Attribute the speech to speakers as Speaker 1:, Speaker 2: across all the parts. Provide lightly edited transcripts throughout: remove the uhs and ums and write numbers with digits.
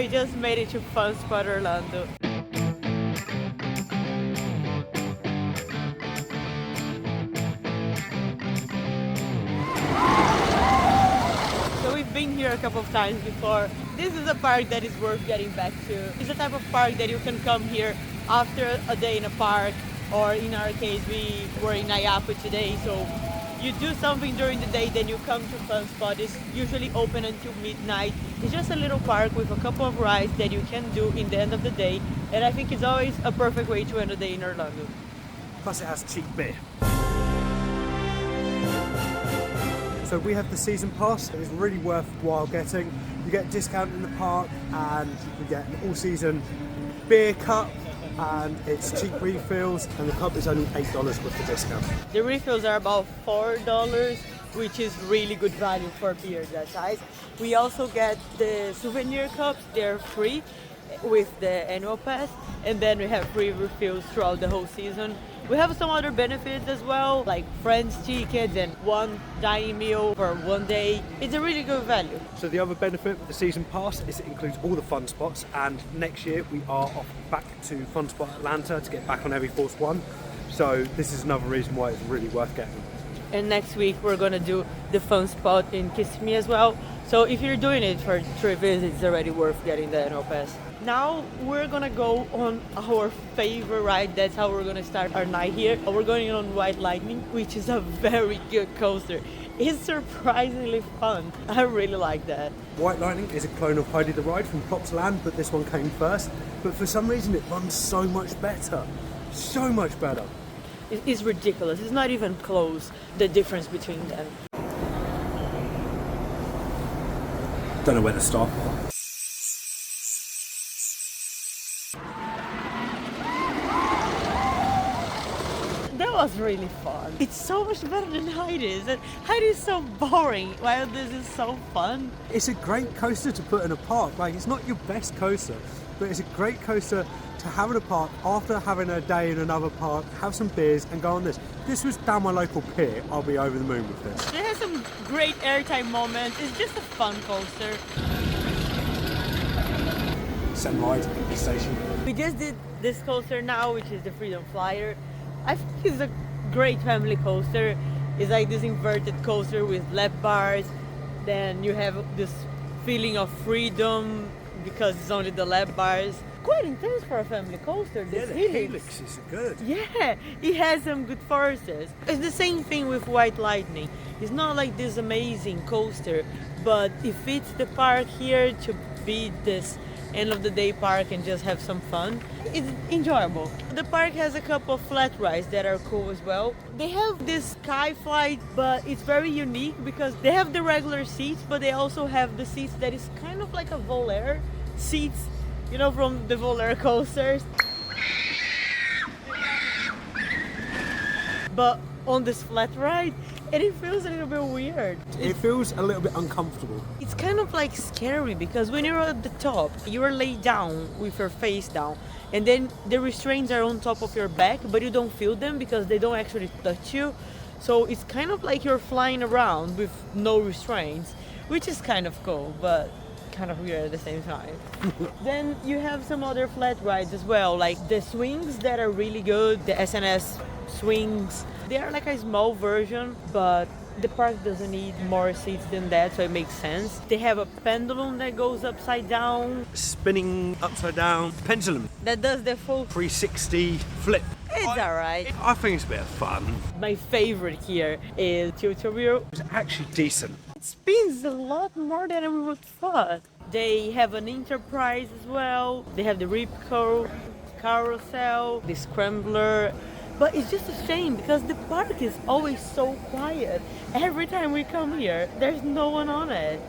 Speaker 1: we just made it to Fun Spot Orlando. So we've been here a couple of times before. This is a park that is worth getting back to. It's a type of park that you can come here after a day in a park, or in our case, we were in Nayapu today, so you do something during the day, then you come to Fun Spot. It's usually open until midnight. It's just a little park with a couple of rides that you can do in the end of the day, and I think it's always a perfect way to end a day in Orlando.
Speaker 2: Plus it has cheap beer. So we have the season pass. It's really worthwhile getting. You get a discount in the park, and you get an all-season beer cup, and it's cheap refills, and the cup is only $8 with the discount.
Speaker 1: The refills are about $4, which is really good value for beer that size. We also get the souvenir cups. They're free with the annual pass, and then we have free refills throughout the whole season. We have some other benefits as well, like friends tickets and one dining meal for one day. It's a really good value.
Speaker 2: So the other benefit with the season pass is it includes all the fun spots, and next year we are off back to Fun Spot Atlanta to get back on Heavy Force 1. So this is another reason why it's really worth getting.
Speaker 1: And next week we're gonna do the Fun Spot in Kissimmee as well. So if you're doing it for 3 visits, it's already worth getting the annual pass. Now we're gonna go on our favorite ride. That's how we're gonna start our night here. We're going on White Lightning, which is a very good coaster. It's surprisingly fun. I really like that.
Speaker 2: White Lightning is a clone of Heidi the Ride from Props Land, but this one came first. But for some reason it runs so much better. So much better.
Speaker 1: It's ridiculous. It's not even close, the difference between them.
Speaker 2: Don't know where to start.
Speaker 1: That was really fun. It's so much better than Heidi's. And Heidi's so boring, while this is so fun.
Speaker 2: It's a great coaster to put in a park. Like, it's not your best coaster, but it's a great coaster to have in a park after having a day in another park, have some beers and go on this. This was down my local pier. I'll be over the moon with this.
Speaker 1: It has some great airtime moments. It's just a fun coaster.
Speaker 2: Send ride at the station.
Speaker 1: We just did this coaster now, which is the Freedom Flyer. I think it's a great family coaster. It's like this inverted coaster with lap bars. Then you have this feeling of freedom because it's only the lap bars. Quite intense for a family coaster.
Speaker 2: Yeah, the helix is good.
Speaker 1: Yeah, it has some good forces. It's the same thing with White Lightning. It's not like this amazing coaster, but it fits the park here to be this end of the day park and just have some fun. It's enjoyable. The park has a couple of flat rides that are cool as well. They have this sky flight, but it's very unique because they have the regular seats, but they also have the seats that is kind of like a Volair seats, you know, from the Volair coasters. But on this flat ride, and it feels a little bit weird.
Speaker 2: It feels a little bit uncomfortable.
Speaker 1: It's kind of like scary because when you're at the top, you are laid down with your face down, and then the restraints are on top of your back, but you don't feel them because they don't actually touch you. So it's kind of like you're flying around with no restraints, which is kind of cool, but kind of weird at the same time. Then you have some other flat rides as well, like the swings that are really good, the SNS swings. They are like a small version, but the park doesn't need more seats than that, so it makes sense. They have a pendulum that goes upside down.
Speaker 2: Spinning upside down pendulum.
Speaker 1: That does the full
Speaker 2: 360 flip.
Speaker 1: It's alright.
Speaker 2: I think it's a bit of fun.
Speaker 1: My favorite here is Tilt-a-Whirl.
Speaker 2: It's actually decent.
Speaker 1: It spins a lot more than I would have thought. They have an Enterprise as well. They have the Rip Curl, Carousel, the Scrambler. But it's just a shame because the park is always so quiet. Every time we come here, there's no one on it.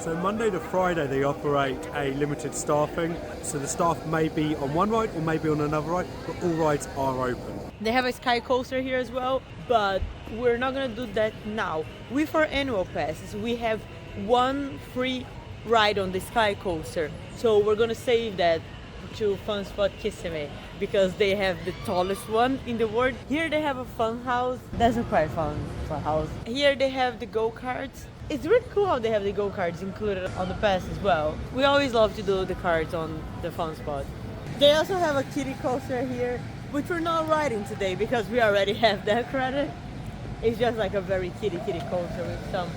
Speaker 2: So Monday to Friday they operate a limited staffing, so the staff may be on one ride or maybe on another ride, but all rides are open.
Speaker 1: They have a SkyCoaster here as well, but we're not gonna do that now. With our annual passes, we have one free ride on the SkyCoaster. So we're gonna save that to Fun Spot Kissimmee because they have the tallest one in the world. Here they have a fun house. That's a quite fun house. Here they have the go-karts. It's really cool how they have the go-karts included on the pass as well. We always love to do the karts on the Fun Spot. They also have a kiddie coaster here, which we're not riding today because we already have that credit. It's just like a very kiddie coaster with some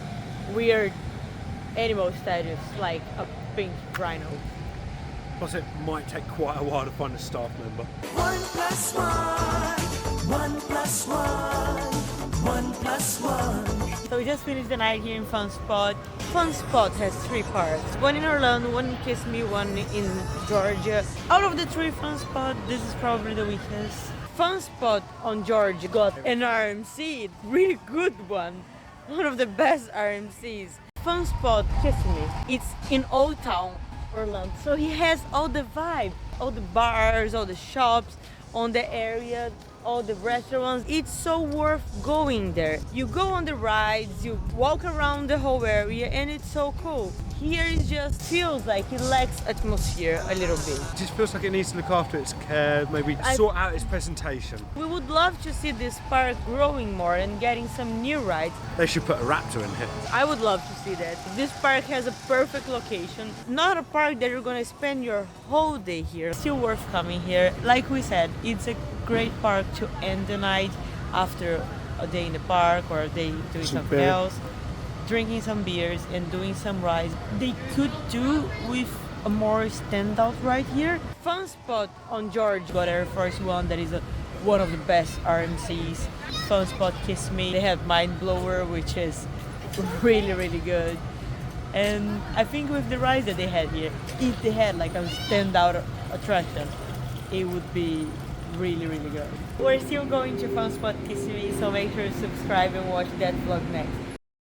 Speaker 1: weird animal statues like a pink rhino.
Speaker 2: Plus, it might take quite a while to find a staff member.
Speaker 3: 1 + 1, 1 + 1, 1 + 1.
Speaker 1: So we just finished the night here in Fun Spot. Fun Spot has 3 parks. One in Orlando, one in Kissimmee, one in Georgia. Out of the 3 Fun Spot, this is probably the weakest. Fun Spot on Georgia got an RMC, really good one. One of the best RMCs. Fun Spot Kissimmee, it's in Old Town Orlando. So he has all the vibe, all the bars, all the shops on the area, all the restaurants. It's so worth going there. You go on the rides, you walk around the whole area, and it's so cool. Here it just feels like it lacks atmosphere a little bit.
Speaker 2: It just feels like it needs to look after its care, maybe sort out its presentation.
Speaker 1: We would love to see this park growing more and getting some new rides.
Speaker 2: They should put a raptor in here.
Speaker 1: I would love to see that. This park has a perfect location. Not a park that you're gonna spend your whole day here. Still worth coming here. Like we said, it's a great park to end the night after a day in the park or a day doing something
Speaker 2: beer.
Speaker 1: else, drinking some beers and doing some rides. They could do with a more standout right here. Fun Spot on George got Air Force One, that is one of the best RMCs. Fun Spot Kissimmee, they have Mind Blower, which is really good. And I think with the rides that they had here, if they had like a standout attraction, it would be really good. We're still going to Fun Spot Kissimmee, so make sure to subscribe and watch that vlog next.